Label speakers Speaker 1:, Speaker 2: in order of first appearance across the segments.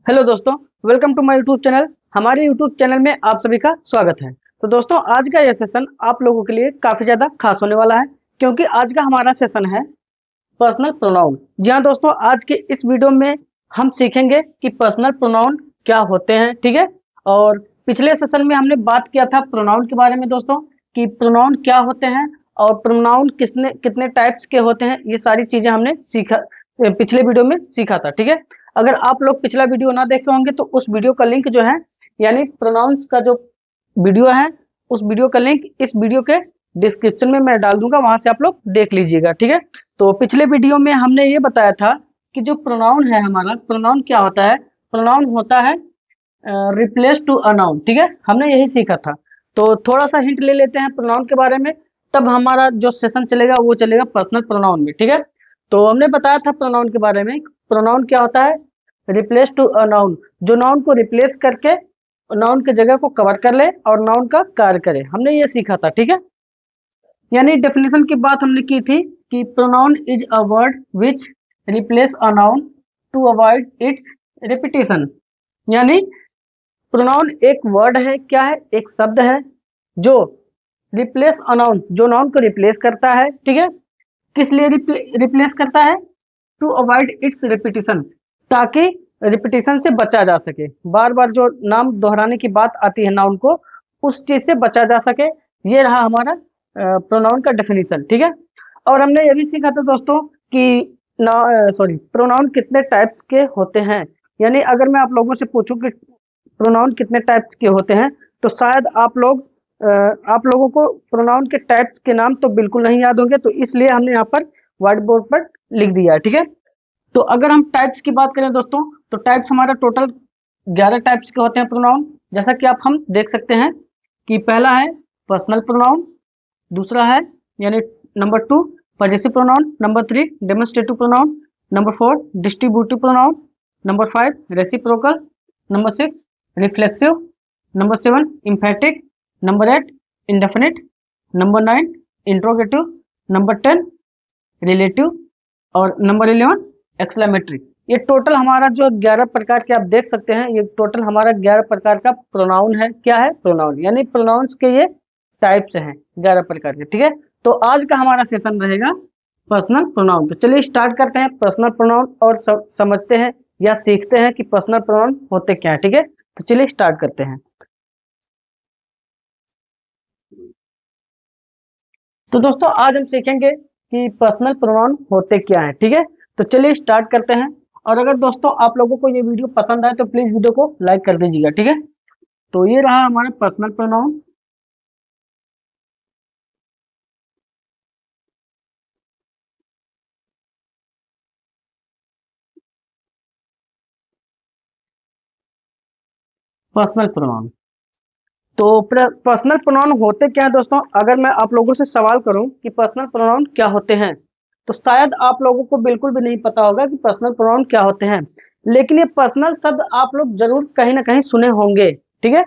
Speaker 1: Hello दोस्तों, welcome to my YouTube channel. हमारे YouTube channel में आप सभी का स्वागत है। तो दोस्तों, आज का यह सेशन आप लोगों के लिए काफ़ी ज़्यादा खास होने वाला है, क्योंकि आज का हमारा सेशन है पर्सनल प्रोनाउन। जी हाँ दोस्तों, आज के इस वीडियो में हम सीखेंगे कि पर्सनल प्रोनाउन क्या होते हैं। ठीक है, और पिछले सेशन में हमने बात किया था प्रोनाउन के बारे में दोस्तों, कि प्रोनाउन क्या होते हैं और प्रोनाउन कितने कितने टाइप्स के होते हैं। ये सारी चीज़ें हमने पिछले वीडियो में सीखा था। ठीक है, अगर आप लोग पिछला वीडियो ना देखे होंगे तो उस वीडियो का लिंक जो है, यानी प्रोनाउंस का जो वीडियो है, उस वीडियो का लिंक इस वीडियो के डिस्क्रिप्शन में मैं डाल दूंगा, वहां से आप लोग देख लीजिएगा। ठीक है, तो पिछले वीडियो में हमने ये बताया था कि जो प्रोनाउन है हमारा, प्रोनाउन क्या होता है। प्रोनाउन होता है रिप्लेस टू अ नाउन। ठीक है, हमने यही सीखा था। तो थोड़ा सा हिंट ले लेते हैं प्रोनाउन के बारे में, तब हमारा जो सेशन चलेगा वो चलेगा पर्सनल प्रोनाउन में। ठीक है, तो हमने बताया था प्रोनाउन के बारे में। प्रोनाउन क्या होता है, रिप्लेस टू अ नाउन, जो नाउन को रिप्लेस करके नाउन के जगह को कवर कर ले और नाउन का कार्य करे। हमने ये सीखा था। ठीक है, यानी डेफिनेशन की बात हमने की थी कि pronoun is a word which replace a noun to avoid its repetition. यानी प्रोनाउन एक वर्ड है, क्या है, एक शब्द है जो रिप्लेस अ नाउन, जो नाउन को रिप्लेस करता है। ठीक है, किस लिए रिप्लेस करता है, टू अवॉइड इट्स रिपीटिशन, ताकि रिपीटिशन से बचा जा सके। बार बार जो नाम दोहराने की बात आती है नाउन को, उस चीज से बचा जा सके। ये रहा हमारा प्रोनाउन का डेफिनेशन। ठीक है, और हमने ये भी सीखा था दोस्तों कि प्रोनाउन कितने टाइप्स के होते हैं। यानी अगर मैं आप लोगों से पूछूं कि प्रोनाउन कितने टाइप्स के होते हैं, तो शायद आप लोगों को प्रोनाउन के टाइप्स के नाम तो बिल्कुल नहीं याद होंगे, तो इसलिए हमने यहाँ पर व्हाइट बोर्ड पर लिख दिया है। ठीक है, तो अगर हम टाइप्स की बात करें दोस्तों, तो टाइप्स हमारा टोटल 11 टाइप्स के होते हैं प्रोनाउन। जैसा कि आप हम देख सकते हैं कि पहला है पर्सनल प्रोनाउन, दूसरा है यानी number 2 possessive pronoun, number 3 demonstrative pronoun, number 4 distributive pronoun, number 5 reciprocal, number 6 reflexive, number 7 emphatic, number 8 indefinite, number 9 interrogative, number 10 relative और नंबर 11 एक्सक्लेमेटरी। ये टोटल हमारा जो 11 प्रकार के आप देख सकते हैं, ये टोटल हमारा 11 प्रकार का प्रोनाउन है। क्या है, प्रोनाउन, यानी प्रोनाउंस के ये टाइप्स हैं 11 प्रकार के। ठीक है, तो आज का हमारा सेशन रहेगा पर्सनल प्रोनाउन। तो चलिए स्टार्ट करते हैं पर्सनल प्रोनाउन और समझते हैं या सीखते हैं कि पर्सनल प्रोनाउन होते क्या है। ठीक है, तो चलिए स्टार्ट करते हैं। तो दोस्तों, आज हम सीखेंगे कि पर्सनल प्रोनाउन होते क्या हैं। ठीक है, तो चलिए स्टार्ट करते हैं। और अगर दोस्तों आप लोगों को ये वीडियो पसंद आए तो प्लीज वीडियो को लाइक कर दीजिएगा। ठीक है, तो ये रहा हमारा पर्सनल प्रोनाउन। पर्सनल प्रोनाउन, तो पर्सनल प्रोनाउन होते क्या है दोस्तों। अगर मैं आप लोगों से सवाल करूं कि पर्सनल प्रोनाउन क्या होते हैं, तो शायद आप लोगों को बिल्कुल भी नहीं पता होगा कि पर्सनल प्रोनाउन क्या होते हैं। लेकिन ये पर्सनल शब्द आप लोग जरूर कहीं ना कहीं सुने होंगे। ठीक है,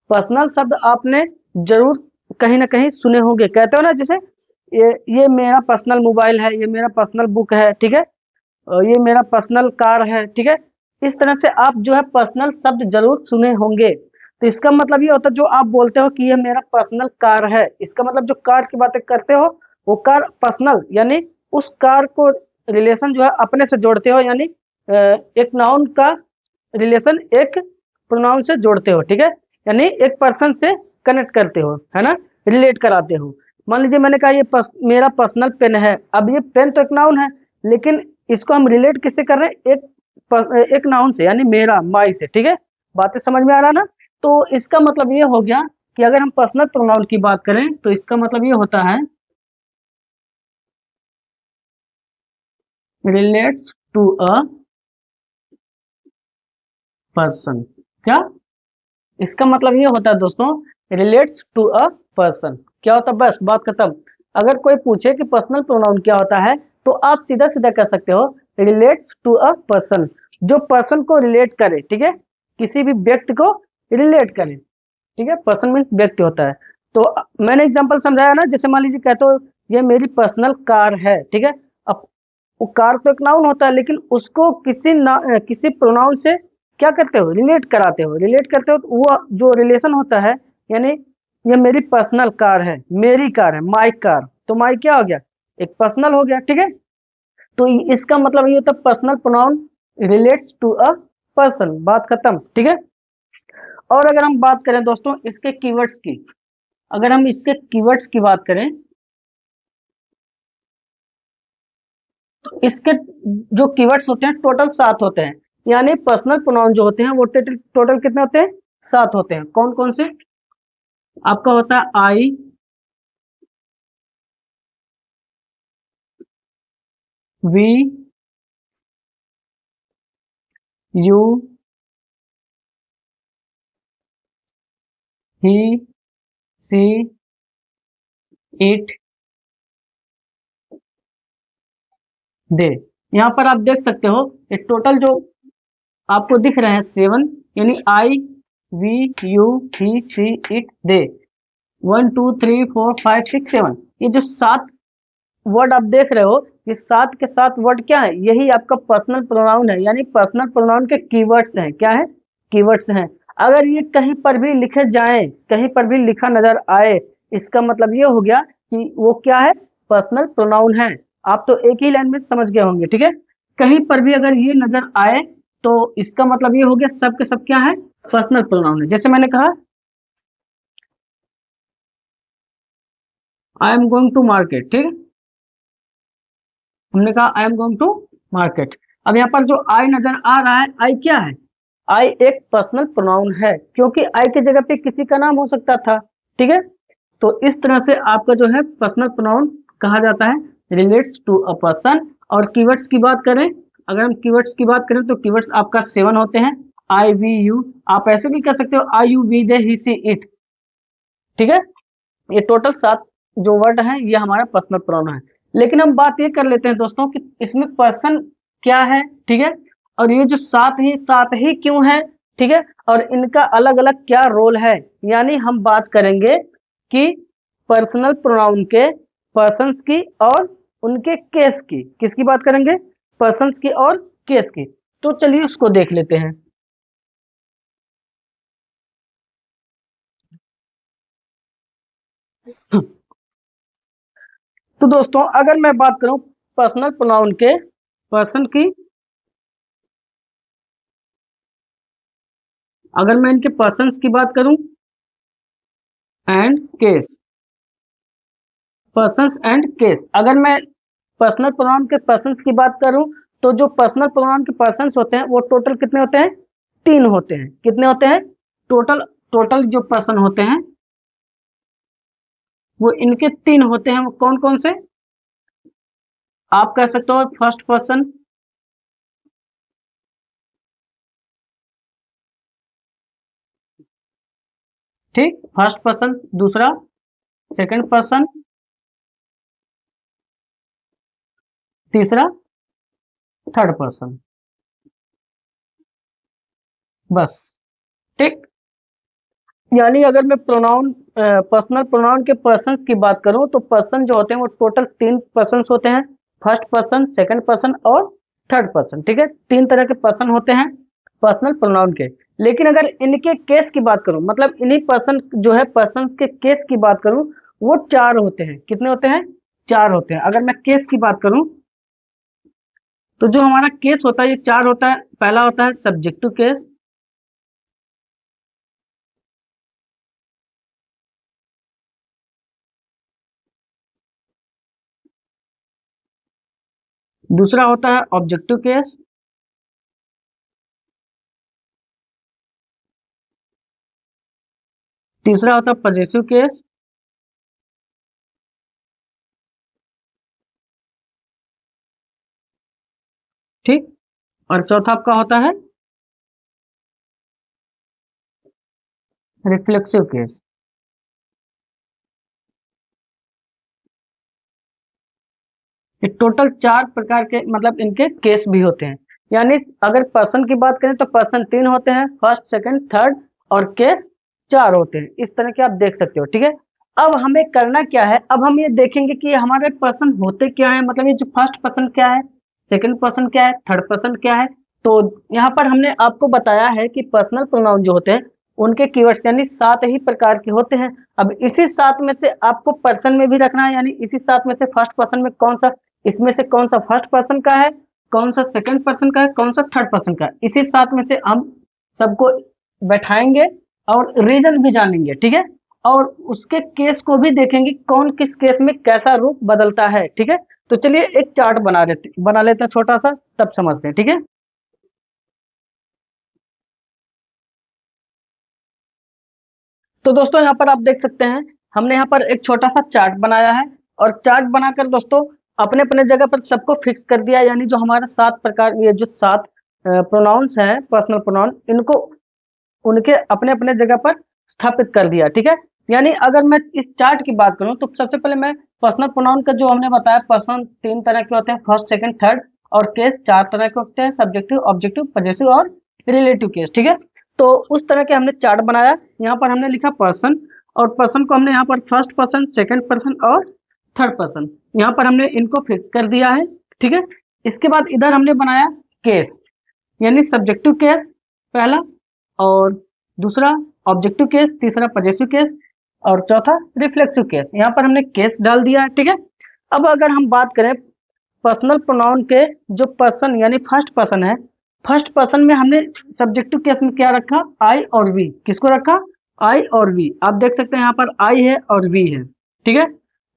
Speaker 1: पर्सनल शब्द आपने जरूर कहीं ना कहीं सुने होंगे। कहते हो ना, जैसे ये मेरा पर्सनल मोबाइल है, ये मेरा पर्सनल बुक है। ठीक है, ये मेरा पर्सनल कार है। ठीक है, इस तरह से आप जो है पर्सनल शब्द जरूर सुने होंगे। तो इसका मतलब ये होता है, जो आप बोलते हो कि ये मेरा पर्सनल कार है, इसका मतलब जो कार की बातें करते हो वो कार पर्सनल, यानी उस कार को रिलेशन जो है अपने से जोड़ते हो, यानी एक नाउन का रिलेशन एक प्रोनाउन से जोड़ते हो। ठीक है, यानी एक पर्सन से कनेक्ट करते हो, है ना, रिलेट कराते हो। मान लीजिए मैंने कहा ये मेरा पर्सनल पेन है। अब ये पेन तो एक नाउन है, लेकिन इसको हम रिलेट किससे कर रहे हैं, एक नाउन से, यानी मेरा, माई से। ठीक है, बातें समझ में आ रहा ना। तो इसका मतलब ये हो गया कि अगर हम पर्सनल प्रोनाउन की बात करें तो इसका मतलब ये होता है रिलेट्स टू अ पर्सन। क्या, इसका मतलब ये होता है दोस्तों, रिलेट्स टू अ पर्सन। क्या होता है, बस बात खत्म। अगर कोई पूछे कि पर्सनल प्रोनाउन क्या होता है, तो आप सीधा सीधा कह सकते हो रिलेट्स टू अ पर्सन, जो पर्सन को रिलेट करे। ठीक है, किसी भी व्यक्ति को रिलेट करे। ठीक है, पर्सन मीन व्यक्ति होता है। तो मैंने एग्जांपल समझाया ना, जैसे मान लीजिए कहते हो ये मेरी पर्सनल कार है। ठीक है, अब वो कार तो एक नाउन होता है, लेकिन उसको किसी प्रोनाउन से क्या करते हो, रिलेट कराते हो। रिलेट करते हो तो वो जो रिलेशन होता है, यानी ये मेरी पर्सनल कार है, मेरी कार है, माई कार, तो माई क्या हो गया, एक पर्सनल हो गया, ठीक है। तो इसका मतलब ये होता है personal pronoun relates to a person, बात खत्म, ठीक है। और अगर हम बात करें दोस्तों इसके कीवर्ड्स की, अगर हम इसके कीवर्ड्स की बात करें तो इसके जो कीवर्ड्स होते हैं टोटल 7 होते हैं। यानी पर्सनल प्रोनाउन जो होते हैं वो टोटल टोटल कितने होते हैं, 7 होते हैं। कौन कौन से, आपका होता है I, we, you, he, she, it, they. यहाँ पर आप देख सकते हो ये टोटल जो आपको दिख रहे हैं 7, यानी I, we, you, he, she, it, they, 1 2 3 4 5 6 7, ये जो 7 वर्ड आप देख रहे हो, ये 7 के 7 वर्ड क्या है, यही आपका पर्सनल प्रोनाउन है। यानी पर्सनल प्रोनाउन के कीवर्ड्स हैं, क्या है, कीवर्ड्स हैं। अगर ये कहीं पर भी लिखे जाएं, कहीं पर भी लिखा नजर आए, इसका मतलब ये हो गया कि वो क्या है, पर्सनल प्रोनाउन है। आप तो एक ही लाइन में समझ गए होंगे, ठीक है। कहीं पर भी अगर ये नजर आए तो इसका मतलब ये हो गया सब के सब क्या है, पर्सनल प्रोनाउन है। जैसे मैंने कहा I am going to market, ठीक है, हमने कहा I am going to market. अब यहाँ पर जो आई नजर आ रहा है, आई क्या है, आई एक पर्सनल प्रोनाउन है, क्योंकि आई की जगह पे किसी का नाम हो सकता था, ठीक है। तो इस तरह से आपका जो है पर्सनल प्रोनाउन कहा जाता है, रिलेट्स टू अ पर्सन। और कीवर्ड्स की बात करें, अगर हम कीवर्ड्स की बात करें तो कीवर्ड्स आपका 7 होते हैं। आई, वी, यू, आप ऐसे भी कह सकते हो I, you, we, they, he, she, it, ठीक है। ये टोटल 7 जो वर्ड हैं ये हमारा पर्सनल प्रोनाउन है। लेकिन हम बात ये कर लेते हैं दोस्तों कि इसमें पर्सन क्या है, ठीक है, और ये जो 7 ही क्यों है, ठीक है, और इनका अलग अलग क्या रोल है। यानी हम बात करेंगे कि पर्सनल प्रोनाउन के पर्सन्स की और उनके केस की, किसकी बात करेंगे, पर्सन्स की और केस की। तो चलिए उसको देख लेते हैं। तो दोस्तों अगर मैं बात करूं पर्सनल प्रोनाउन के पर्सन की, अगर मैं इनके पर्सन्स की बात करूं and case, persons and case, अगर मैं पर्सनल प्रोनाउन के पर्सन्स की बात करूं तो जो पर्सनल प्रोनाउन के पर्सन्स होते हैं वो टोटल कितने होते हैं, 3 होते हैं। कितने होते हैं, टोटल टोटल जो पर्सन होते हैं वो इनके 3 होते हैं। वो कौन कौन से, आप कह सकते हो फर्स्ट पर्सन, ठीक, फर्स्ट पर्सन, दूसरा सेकंड पर्सन, तीसरा थर्ड पर्सन, बस, ठीक। यानी अगर मैं प्रोनाउन पर्सनल प्रोनाउन के पर्सन्स की बात करूं तो पर्सन जो होते हैं वो टोटल 3 पर्सन्स होते हैं, फर्स्ट पर्सन, सेकंड पर्सन और थर्ड पर्सन, ठीक है। 3 तरह के पर्सन होते हैं पर्सनल प्रोनाउन के। लेकिन अगर इनके केस की बात करूं, मतलब इन्हीं पर्सन जो है पर्सन्स के केस की बात करूं, वो 4 होते हैं। कितने होते हैं, 4 होते हैं। अगर मैं केस की बात करूं तो जो हमारा केस होता है ये 4 होता है। पहला होता है सब्जेक्टिव केस, दूसरा होता है ऑब्जेक्टिव केस, तीसरा होता है पजेसिव केस, ठीक, और चौथा आपका होता है रिफ्लेक्सिव केस। ये टोटल 4 प्रकार के मतलब इनके केस भी होते हैं। यानी अगर पर्सन की बात करें तो पर्सन 3 होते हैं, फर्स्ट सेकंड थर्ड, और केस 4 होते हैं। इस तरह के आप देख सकते हो, ठीक है। अब हमें करना क्या है, अब हम ये देखेंगे कि हमारे पर्सन होते क्या है, मतलब ये जो फर्स्ट पर्सन क्या है, सेकंड पर्सन क्या है, थर्ड पर्सन क्या है, तो यहाँ पर हमने आपको बताया है कि पर्सनल प्रोनाउन जो होते हैं उनके कीवर्ड्स यानी 7 ही प्रकार के होते हैं। अब इसी 7 में से आपको पर्सन में भी रखना है, यानी इसी 7 में से फर्स्ट पर्सन में कौन सा, इसमें से कौन सा फर्स्ट पर्सन का है, कौन सा सेकंड पर्सन का है, कौन सा थर्ड पर्सन का है। इसी 7 में से हम सबको बैठाएंगे और रीजन भी जानेंगे, ठीक है, और उसके केस को भी देखेंगे कौन किस केस में कैसा रूप बदलता है, ठीक है। तो चलिए एक चार्ट बना लेते हैं छोटा सा, तब समझते हैं, ठीक है। तो दोस्तों यहाँ पर आप देख सकते हैं हमने यहाँ पर एक छोटा सा चार्ट बनाया है, और चार्ट बनाकर दोस्तों अपने अपने जगह पर सबको फिक्स कर दिया, यानी जो हमारा 7 प्रकार, ये जो 7 प्रोनाउंस हैं पर्सनल प्रोनाउन, इनको उनके अपने अपने जगह पर स्थापित कर दिया, ठीक है। यानी अगर मैं इस चार्ट की बात करूं तो सबसे पहले मैं पर्सनल प्रोनाउन का जो हमने बताया, पर्सन 3 तरह के होते हैं, फर्स्ट सेकंड थर्ड, और केस 4 तरह के होते हैं, सब्जेक्टिव, ऑब्जेक्टिव, पजेसिव और रिलेटिव केस, ठीक है। तो उस तरह के हमने चार्ट बनाया। यहाँ पर हमने लिखा पर्सन, और पर्सन को हमने यहाँ पर फर्स्ट पर्सन, सेकंड पर्सन और थर्ड पर्सन, यहाँ पर हमने इनको फिक्स कर दिया है, ठीक है। इसके बाद इधर हमने बनाया केस, यानी सब्जेक्टिव केस पहला, और दूसरा ऑब्जेक्टिव केस, तीसरा पजेसिव केस, और चौथा रिफ्लेक्सिव केस। यहाँ पर हमने केस डाल दिया है, ठीक है। अब अगर हम बात करें पर्सनल प्रोनाउन के जो पर्सन यानी फर्स्ट पर्सन है, फर्स्ट पर्सन में हमने सब्जेक्टिव केस में क्या रखा, आई और वी। किसको रखा, आई और वी। आप देख सकते हैं यहाँ पर आई है और वी है, ठीक है।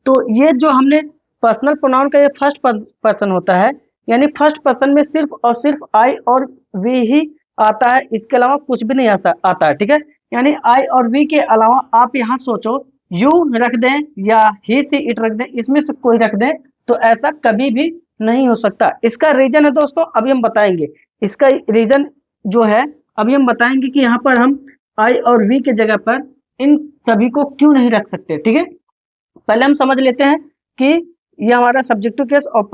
Speaker 1: तो ये जो हमने पर्सनल प्रोनाउन का ये फर्स्ट पर्सन होता है, यानी फर्स्ट पर्सन में सिर्फ और सिर्फ आई और वी ही आता है, इसके अलावा कुछ भी नहीं आता है, ठीक है। यानी आई और वी के अलावा आप यहाँ सोचो यू रख दें या ही सी इट रख दें, इसमें से कोई रख दें, तो ऐसा कभी भी नहीं हो सकता। इसका रीजन है दोस्तों, अभी हम बताएंगे इसका रीजन जो है, अभी हम बताएंगे कि यहाँ पर हम आई और वी के जगह पर इन सभी को क्यों नहीं रख सकते, ठीक है। पहले हम समझ लेते हैं कि ये हमारा सब्जेक्टिव केस और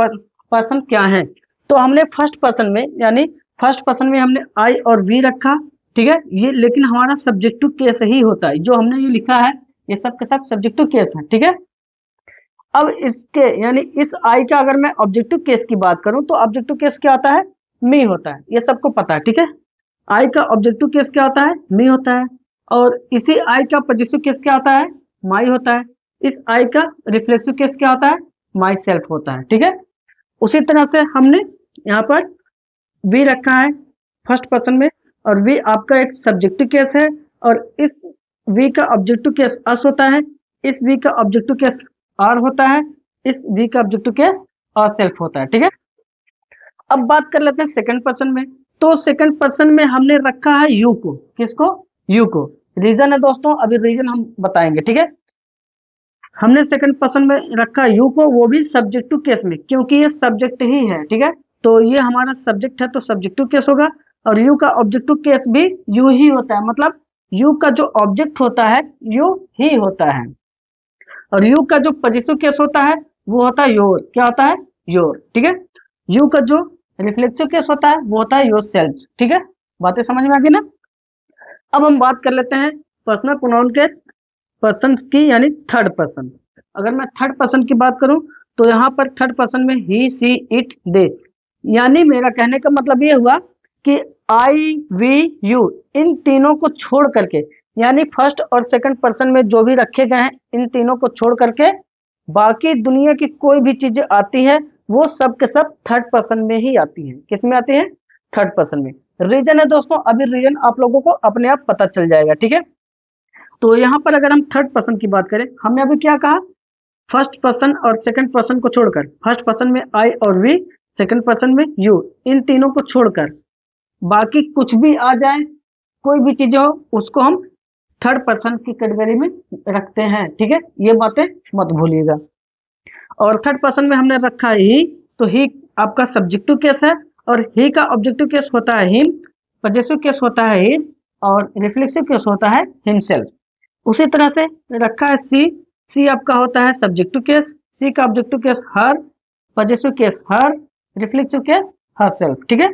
Speaker 1: पर्सन क्या है। तो हमने फर्स्ट पर्सन में, यानी फर्स्ट पर्सन में हमने आई और वी रखा, ठीक है। ये लेकिन हमारा सब्जेक्टिव केस ही होता है, जो हमने ये लिखा है ये सब के सब सब्जेक्टिव केस है, ठीक है। अब इसके यानी इस आई का अगर मैं ऑब्जेक्टिव केस की बात करूं तो ऑब्जेक्टिव केस क्या होता है, मी होता है, ये सबको पता है, ठीक है। आई का ऑब्जेक्टिव केस क्या होता है, मी होता है, और इसी आई का पजेसिव केस क्या होता है, माई होता है। इस आई का रिफ्लेक्सिव केस क्या होता है, माई सेल्फ होता है, ठीक है। उसी तरह से हमने यहाँ पर वी रखा है फर्स्ट पर्सन में, और वी आपका एक सब्जेक्टिव केस है, और इस वी का ऑब्जेक्टिव केस अस होता है, इस वी का ऑब्जेक्टिव केस आर होता है, इस वी का ऑब्जेक्टिव केस आर सेल्फ होता है, ठीक है। अब बात कर लेते हैं सेकंड पर्सन में। तो सेकंड पर्सन में हमने रखा है यू को। किसको, यू को। रीजन है दोस्तों, अभी रीजन हम बताएंगे, ठीक है। हमने सेकंड पर्सन में रखा यू को, वो भी सब्जेक्टिव केस में, क्योंकि ये सब्जेक्ट ही है, ठीक है। तो ये हमारा सब्जेक्ट है तो सब्जेक्टिव केस होगा, और यू का ऑब्जेक्टिव केस भी यू ही होता है, मतलब यू का जो ऑब्जेक्ट होता है यू ही होता है, और यू का जो पजेसिव केस होता है वो होता है योर। क्या होता है, योर, ठीक है। यू का जो रिफ्लेक्सिव केस होता है वो होता है योर सेल्फ, ठीक है। बातें समझ में आ गई ना। अब हम बात कर लेते हैं पर्सनल प्रोनाउन के पर्सन की, यानी थर्ड पर्सन। अगर मैं थर्ड पर्सन की बात करूं तो यहाँ पर थर्ड पर्सन में ही सी इट दे, यानी मेरा कहने का मतलब ये हुआ कि आई वी यू इन तीनों को छोड़ करके, यानी फर्स्ट और सेकंड पर्सन में जो भी रखे गए हैं इन तीनों को छोड़ करके बाकी दुनिया की कोई भी चीजें आती है वो सब के सब थर्ड पर्सन में ही आती है। किस में आती है, थर्ड पर्सन में। रीजन है दोस्तों, अभी रीजन आप लोगों को अपने आप पता चल जाएगा, ठीक है। तो यहाँ पर अगर हम थर्ड पर्सन की बात करें, हमने अभी क्या कहा, फर्स्ट पर्सन और सेकंड पर्सन को छोड़कर, फर्स्ट पर्सन में आई और वी, सेकंड पर्सन में यू, इन तीनों को छोड़कर बाकी कुछ भी आ जाए, कोई भी चीजें हो, उसको हम थर्ड पर्सन की कैटेगरी में रखते हैं, ठीक है। ये बातें मत भूलिएगा। और थर्ड पर्सन में हमने रखा ही, तो ही आपका सब्जेक्टिव केस है, और ही का ऑब्जेक्टिव केस होता है हिम, पजेसिव केस होता है हिज, और रिफ्लेक्सिव केस होता है हिमसेल्फ। उसी तरह से रखा है सी, सी आपका होता है सब्जेक्टिव केस, सी का ऑब्जेक्टिव केस हर, पजेसिव केस हर, रिफ्लेक्सिव केस हर सेल्फ, ठीक है।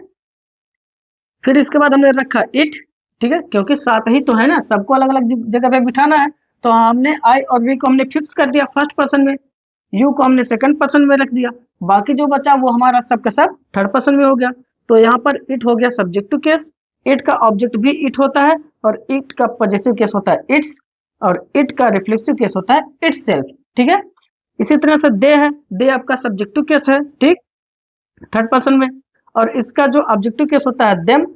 Speaker 1: फिर इसके बाद हमने रखा इट, ठीक है, क्योंकि साथ ही तो है ना, सबको अलग अलग जगह पे बिठाना है, तो हमने आई और वी को हमने फिक्स कर दिया फर्स्ट पर्सन में, यू को हमने सेकंड पर्सन में रख दिया, बाकी जो बचा वो हमारा सब का सब थर्ड पर्सन में हो गया। तो यहाँ पर इट हो गया सब्जेक्टिव केस, इट का ऑब्जेक्ट भी इट होता है और इट का पॉजेसिव केस होता है इट्स, और इट का रिफ्लेक्सिव केस होता है इटसेल्फ। ठीक है, इसी तरह से दे है, दे आपका सब्जेक्टिव केस है, ठीक, थर्ड पर्सन में, और इसका जो ऑब्जेक्टिव केस होता है देम,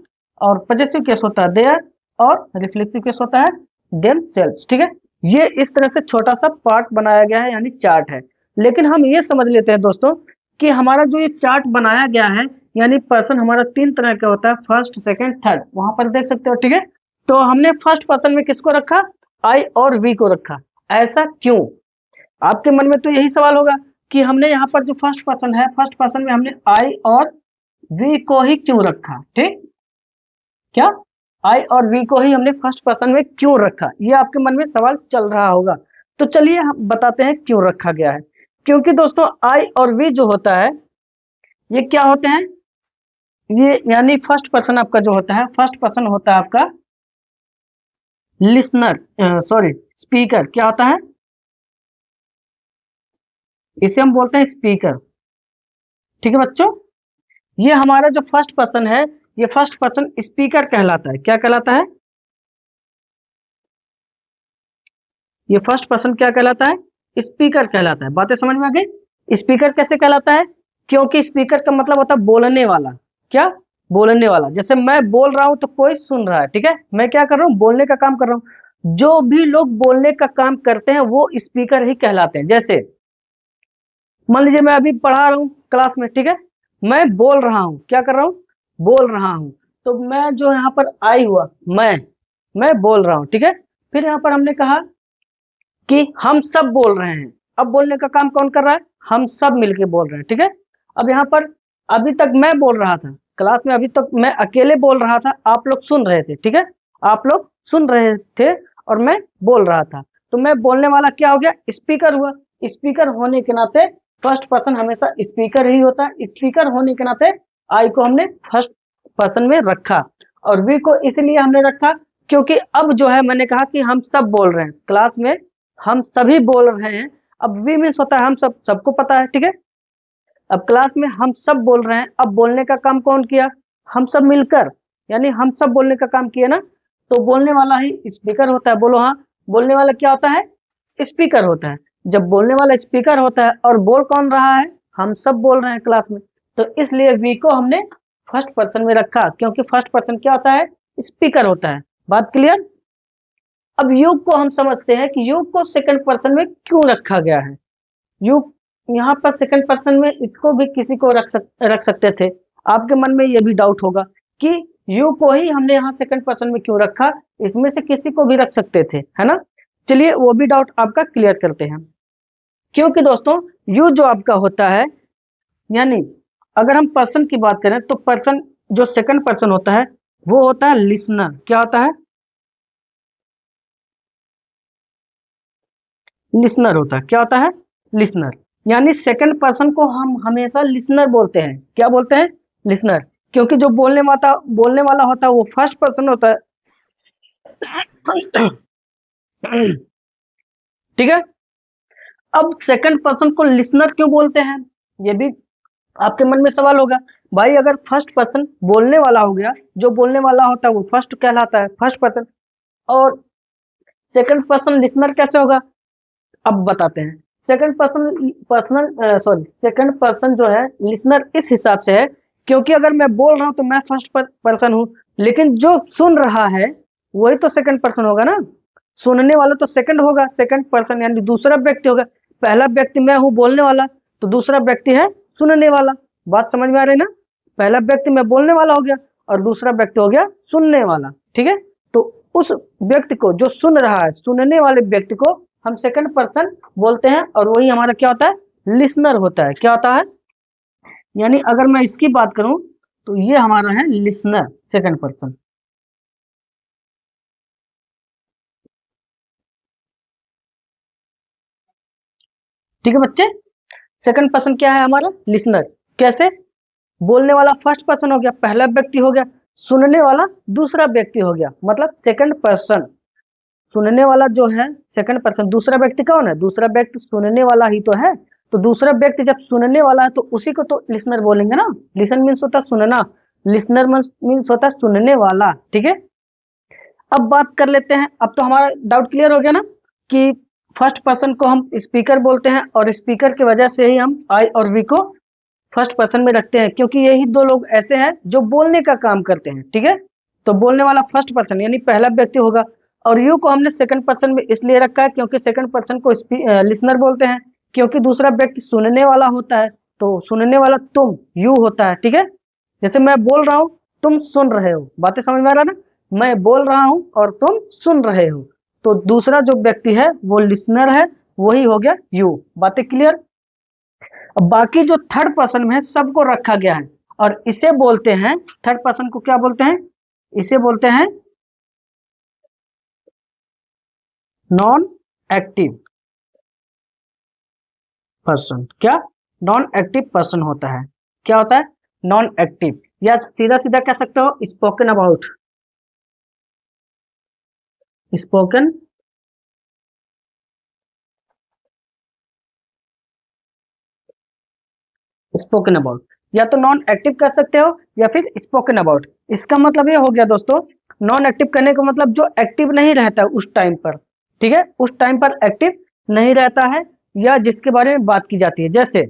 Speaker 1: और पॉजेसिव केस होता है देयर, और रिफ्लेक्सिव केस होता है देम सेल्व्स। ठीक है, ये इस तरह से छोटा सा पार्ट बनाया गया है, यानी चार्ट है। लेकिन हम ये समझ लेते हैं दोस्तों कि हमारा जो ये चार्ट बनाया गया है, यानी पर्सन हमारा तीन तरह का होता है, फर्स्ट, सेकंड, थर्ड, वहां पर देख सकते हो। ठीक है, तो हमने फर्स्ट पर्सन में किसको रखा, आई और वी को रखा। ऐसा क्यों? आपके मन में तो यही सवाल होगा कि हमने यहाँ पर जो फर्स्ट पर्सन है, फर्स्ट पर्सन में हमने आई और वी को ही क्यों रखा। ठीक, क्या आई और वी को ही हमने फर्स्ट पर्सन में क्यों रखा, ये आपके मन में सवाल चल रहा होगा। तो चलिए हम बताते हैं क्यों रखा गया है। क्योंकि दोस्तों आई और वी जो होता है, ये क्या होते हैं, ये यानी फर्स्ट पर्सन आपका जो होता है, फर्स्ट पर्सन होता है आपका लिसनर, सॉरी स्पीकर। क्या होता है, इसे हम बोलते हैं स्पीकर। ठीक है बच्चों, ये हमारा जो फर्स्ट पर्सन है, ये फर्स्ट पर्सन स्पीकर कहलाता है। क्या कहलाता है, ये फर्स्ट पर्सन क्या कहलाता है, स्पीकर कहलाता है। बातें समझ में आ गई? स्पीकर कैसे कहलाता है, क्योंकि स्पीकर का मतलब होता है बोलने वाला। क्या, बोलने वाला। जैसे मैं बोल रहा हूं तो कोई सुन रहा है। ठीक है, मैं क्या कर रहा हूं, बोलने का काम कर रहा हूं। जो भी लोग बोलने का काम करते हैं वो स्पीकर ही कहलाते हैं। जैसे मान लीजिए मैं अभी पढ़ा रहा हूँ क्लास में, ठीक है, मैं बोल रहा हूँ, क्या कर रहा हूँ, बोल रहा हूँ। तो मैं जो यहाँ पर आई हुआ, मैं बोल रहा हूँ। ठीक है, फिर यहाँ पर हमने कहा कि हम सब बोल रहे हैं। अब बोलने का काम कौन कर रहा है, हम सब मिलके बोल रहे हैं। ठीक है, अब यहाँ पर अभी तक मैं बोल रहा था क्लास में, अभी तक मैं अकेले बोल रहा था, आप लोग सुन रहे थे। ठीक है, आप लोग सुन रहे थे और मैं बोल रहा था, तो मैं बोलने वाला क्या हो गया, स्पीकर हुआ। स्पीकर होने के नाते फर्स्ट पर्सन हमेशा स्पीकर ही होता है। स्पीकर होने के नाते आई को हमने फर्स्ट पर्सन में रखा, और वी को इसलिए हमने रखा क्योंकि अब जो है मैंने कहा कि हम सब बोल रहे हैं क्लास में, हम सभी बोल रहे हैं। अब वी मीन्स होता है हम सब, सबको पता है। ठीक है, अब क्लास में हम सब बोल रहे हैं, अब बोलने का काम कौन किया, हम सब मिलकर, यानी हम सब बोलने का काम किया ना, तो बोलने वाला ही स्पीकर होता है। बोलो हाँ, बोलने वाला क्या होता है, स्पीकर होता है। जब बोलने वाला स्पीकर होता है और बोल कौन रहा है, हम सब बोल रहे हैं क्लास में, तो इसलिए वी को हमने फर्स्ट पर्सन में रखा, क्योंकि फर्स्ट पर्सन क्या होता है, स्पीकर होता है। बात क्लियर? अब युग को हम समझते हैं कि युग को सेकंड पर्सन में क्यों रखा गया है। युग यहाँ पर सेकंड पर्सन में इसको भी किसी को रख सकते थे। आपके मन में ये भी डाउट होगा कि यू को ही हमने यहाँ सेकंड पर्सन में क्यों रखा, इसमें से किसी को भी रख सकते थे, है ना। चलिए वो भी डाउट आपका क्लियर करते हैं। क्योंकि दोस्तों यू जो आपका होता है, यानी अगर हम पर्सन की बात करें तो पर्सन जो सेकंड पर्सन होता है वो होता है लिसनर। क्या होता है, लिसनर होता है। क्या होता है, लिसनर। यानी सेकंड पर्सन को हम हमेशा लिसनर बोलते हैं। क्या बोलते हैं, लिसनर। क्योंकि जो बोलने वाला होता है वो फर्स्ट पर्सन होता है। ठीक है, अब सेकंड पर्सन को लिसनर क्यों बोलते हैं, ये भी आपके मन में सवाल होगा। भाई अगर फर्स्ट पर्सन बोलने वाला हो गया, जो बोलने वाला होता है वो फर्स्ट कहलाता है, फर्स्ट पर्सन, और सेकंड पर्सन लिसनर कैसे होगा, अब बताते हैं। सेकंड पर्सन जो है लिसनर इस हिसाब से है क्योंकि अगर मैं बोल रहा हूं तो मैं फर्स्ट पर्सन हूं, लेकिन जो सुन रहा है वही तो सेकंड पर्सन होगा ना। सुनने वाला तो सेकंड होगा, सेकंड पर्सन यानी दूसरा व्यक्ति होगा। पहला व्यक्ति मैं हूं बोलने वाला, तो दूसरा व्यक्ति है सुनने वाला। बात समझ में आ रही ना, पहला व्यक्ति मैं बोलने वाला हो गया और दूसरा व्यक्ति हो गया सुनने वाला। ठीक है, तो उस व्यक्ति को जो सुन रहा है, सुनने वाले व्यक्ति को हम सेकंड पर्सन बोलते हैं, और वही हमारा क्या होता है, लिसनर होता है। क्या होता है, यानी अगर मैं इसकी बात करूं तो ये हमारा है लिसनर, सेकंड पर्सन। ठीक है बच्चे, सेकंड पर्सन क्या है हमारा, लिसनर। कैसे, बोलने वाला फर्स्ट पर्सन हो गया, पहला व्यक्ति हो गया, सुनने वाला दूसरा व्यक्ति हो गया, मतलब सेकंड पर्सन। सुनने वाला जो है सेकंड पर्सन, दूसरा व्यक्ति कौन है, दूसरा व्यक्ति सुनने वाला ही तो है। तो दूसरा व्यक्ति जब सुनने वाला है तो उसी को तो लिसनर बोलेंगे ना। लिसन मीन्स होता है सुनना, लिसनर मीन्स होता है सुनने वाला, ठीक है। अब बात कर लेते हैं, अब तो हमारा डाउट क्लियर हो गया ना कि फर्स्ट पर्सन को हम स्पीकर बोलते हैं और स्पीकर की वजह से ही हम आई और वी को फर्स्ट पर्सन में रखते हैं, क्योंकि यही दो लोग ऐसे हैं जो बोलने का काम करते हैं, ठीक है। तो बोलने वाला फर्स्ट पर्सन यानी पहला व्यक्ति होगा, और यू को हमने सेकंड पर्सन में इसलिए रखा है क्योंकि सेकंड पर्सन को लिसनर बोलते हैं, क्योंकि दूसरा व्यक्ति सुनने वाला होता है, तो सुनने वाला तुम यू होता है, ठीक है। जैसे मैं बोल रहा हूँ, तुम सुन रहे हो, बातें समझ में आ रहा है ना, मैं बोल रहा हूँ और तुम सुन रहे हो, तो दूसरा जो व्यक्ति है वो लिसनर है, वही हो गया यू। बातें क्लियर। अब बाकी जो थर्ड पर्सन में है सबको रखा गया है, और इसे बोलते हैं, थर्ड पर्सन को क्या बोलते हैं, इसे बोलते हैं नॉन एक्टिव पर्सन। क्या? नॉन एक्टिव पर्सन होता है। क्या होता है? नॉन एक्टिव, या सीधा सीधा कह सकते हो spoken about, spoken spoken about, या तो नॉन एक्टिव कर सकते हो या फिर स्पोकन अबाउट। इसका मतलब ये हो गया दोस्तों, नॉन एक्टिव करने का मतलब जो एक्टिव नहीं रहता उस टाइम पर, ठीक है, उस टाइम पर एक्टिव नहीं रहता है, या जिसके बारे में बात की जाती है। जैसे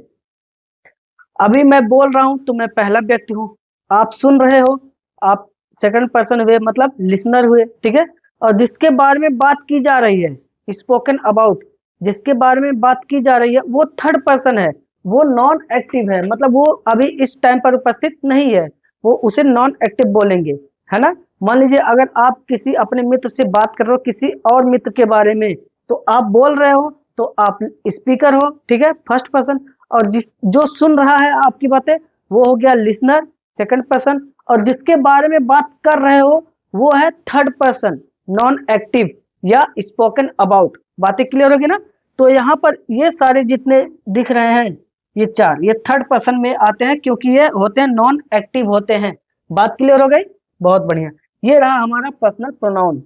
Speaker 1: अभी मैं बोल रहा हूं तो मैं पहला व्यक्ति हूं, आप सुन रहे हो, आप सेकंड पर्सन हुए, मतलब लिसनर हुए, ठीक है। और जिसके बारे में बात की जा रही है, स्पोकन अबाउट, जिसके बारे में बात की जा रही है वो थर्ड पर्सन है, वो नॉन एक्टिव है, मतलब वो अभी इस टाइम पर उपस्थित नहीं है, वो उसे नॉन एक्टिव बोलेंगे, है ना। मान लीजिए अगर आप किसी अपने मित्र से बात कर रहे हो किसी और मित्र के बारे में, तो आप बोल रहे हो तो आप स्पीकर हो, ठीक है, फर्स्ट पर्सन। और जिस जो सुन रहा है आपकी बातें वो हो गया लिसनर, सेकंड पर्सन। और जिसके बारे में बात कर रहे हो वो है थर्ड पर्सन, नॉन एक्टिव या स्पोकन अबाउट। बातें क्लियर होगी ना। तो यहाँ पर ये सारे जितने दिख रहे हैं, ये चार, ये थर्ड पर्सन में आते हैं क्योंकि ये होते हैं नॉन एक्टिव होते हैं। बात क्लियर हो गई, बहुत बढ़िया। ये रहा हमारा पर्सनल प्रोनाउन।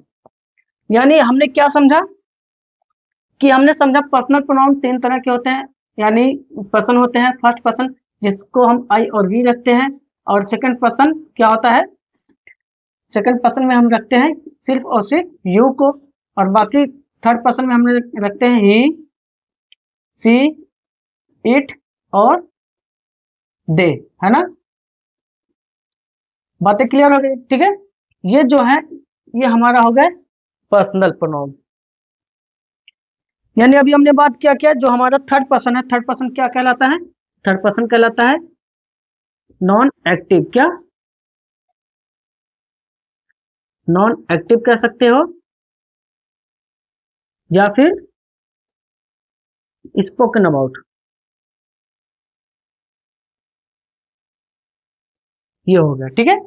Speaker 1: यानी हमने क्या समझा कि हमने समझा पर्सनल प्रोनाउन तीन तरह के होते हैं, यानी पर्सन होते हैं फर्स्ट पर्सन जिसको हम आई और वी रखते हैं, और सेकंड पर्सन क्या होता है, सेकंड पर्सन में हम रखते हैं सिर्फ और सिर्फ यू को, और बाकी थर्ड पर्सन में हम रखते हैं ही, सी, इट और दे, है ना। बातें क्लियर हो गई, ठीक है। ये जो है ये हमारा हो गया पर्सनल प्रोनाउन। यानी अभी हमने बात क्या किया, जो हमारा थर्ड पर्सन है, थर्ड पर्सन क्या कहलाता है, थर्ड पर्सन कहलाता है नॉन एक्टिव। क्या? नॉन एक्टिव कह सकते हो या फिर स्पोकन अबाउट, ये हो गया, ठीक है।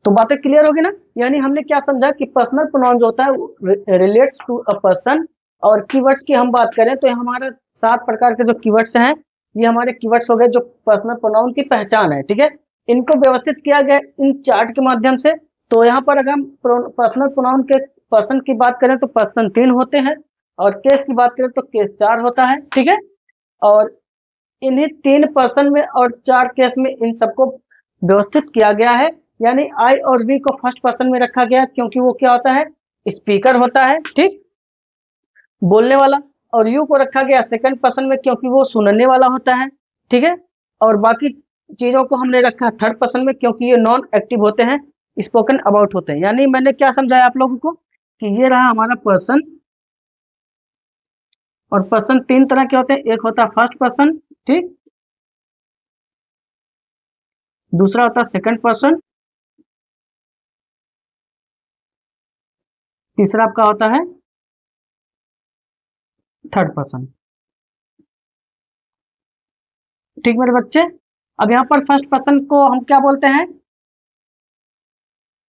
Speaker 1: तो बातें क्लियर होगी ना। यानी हमने क्या समझा कि पर्सनल प्रोनाउन जो होता है रिलेट्स टू अ पर्सन, और कीवर्ड्स की हम बात करें तो हमारा 7 प्रकार के जो कीवर्ड्स हैं, ये हमारे कीवर्ड्स हो गए जो पर्सनल प्रोनाउन की पहचान है, ठीक है। इनको व्यवस्थित किया गया इन चार्ट के माध्यम से। तो यहाँ पर अगर हम पर्सनल प्रोनाउन के पर्सन की बात करें तो पर्सन 3 होते हैं, और केस की बात करें तो केस 4 होता है, ठीक है। और इन्हीं 3 पर्सन में और 4 केस में इन सबको व्यवस्थित किया गया है। यानी आई और वी को फर्स्ट पर्सन में रखा गया क्योंकि वो क्या होता है, स्पीकर होता है, ठीक, बोलने वाला। और यू को रखा गया सेकंड पर्सन में क्योंकि वो सुनने वाला होता है, ठीक है। और बाकी चीजों को हमने रखा थर्ड पर्सन में क्योंकि ये नॉन एक्टिव होते हैं, स्पोकन अबाउट होते हैं। यानी मैंने क्या समझाया आप लोगों को कि ये रहा हमारा पर्सन, और पर्सन 3 तरह के होते हैं, एक होता है फर्स्ट पर्सन, ठीक, दूसरा होता है सेकंड पर्सन, तीसरा आपका होता है थर्ड पर्सन, ठीक मेरे बच्चे। अब यहाँ पर फर्स्ट पर्सन को हम क्या बोलते हैं,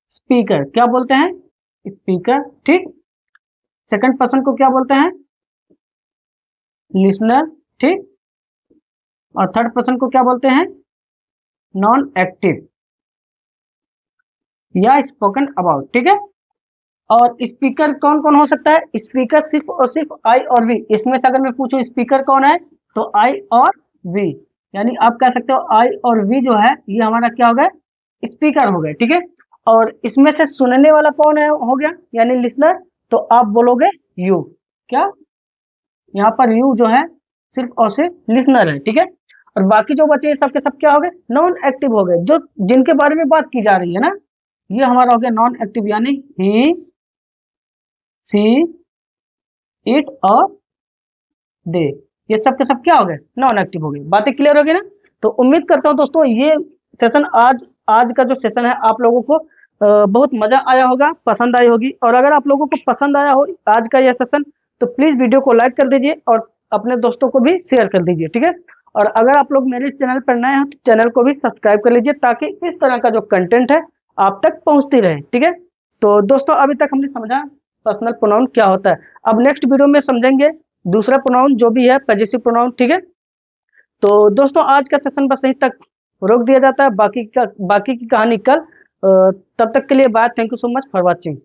Speaker 1: स्पीकर। क्या बोलते हैं? स्पीकर, ठीक। सेकंड पर्सन को क्या बोलते हैं, लिसनर, ठीक। और थर्ड पर्सन को क्या बोलते हैं, नॉन एक्टिव या स्पोकन अबाउट, ठीक है। और स्पीकर कौन कौन हो सकता है? स्पीकर सिर्फ और सिर्फ आई और वी। इसमें से अगर मैं पूछूं स्पीकर कौन है, तो आई और वी, यानी आप कह सकते हो आई और वी जो है ये हमारा क्या हो गया? स्पीकर हो गए, ठीक है। और इसमें से सुनने वाला कौन है हो गया, यानी लिसनर, तो आप बोलोगे यू। क्या? यहाँ पर यू जो है सिर्फ और सिर्फ लिसनर है, ठीक है। और बाकी जो बचे ये सब के सब क्या हो गए? नॉन एक्टिव हो गए, जो जिनके बारे में बात की जा रही है ना, ये हमारा हो गया नॉन एक्टिव, यानी ही, सी, इट और दे, ये सब के सब क्या हो गए? नॉन एक्टिव हो गए। बातें क्लियर हो गई ना? तो उम्मीद करता हूँ दोस्तों ये सेशन आज आज का जो सेशन है आप लोगों को बहुत मजा आया होगा, पसंद आई होगी। और अगर आप लोगों को पसंद आया हो आज का यह सेशन, तो प्लीज वीडियो को लाइक कर दीजिए और अपने दोस्तों को भी शेयर कर दीजिए, ठीक है। और अगर आप लोग मेरे चैनल पर नए हैं तो चैनल को भी सब्सक्राइब कर लीजिए, ताकि इस तरह का जो कंटेंट है आप तक पहुंचती रहे, ठीक है। तो दोस्तों अभी तक हमने समझा पर्सनल प्रोनाउन क्या होता है। अब नेक्स्ट वीडियो में समझेंगे दूसरा प्रोनाउन जो भी है पजेसिव प्रोनाउन, ठीक है। तो दोस्तों आज का सेशन बस यहीं तक रोक दिया जाता है, बाकी की कहानी कल। तब तक के लिए bye, thank you so much for watching.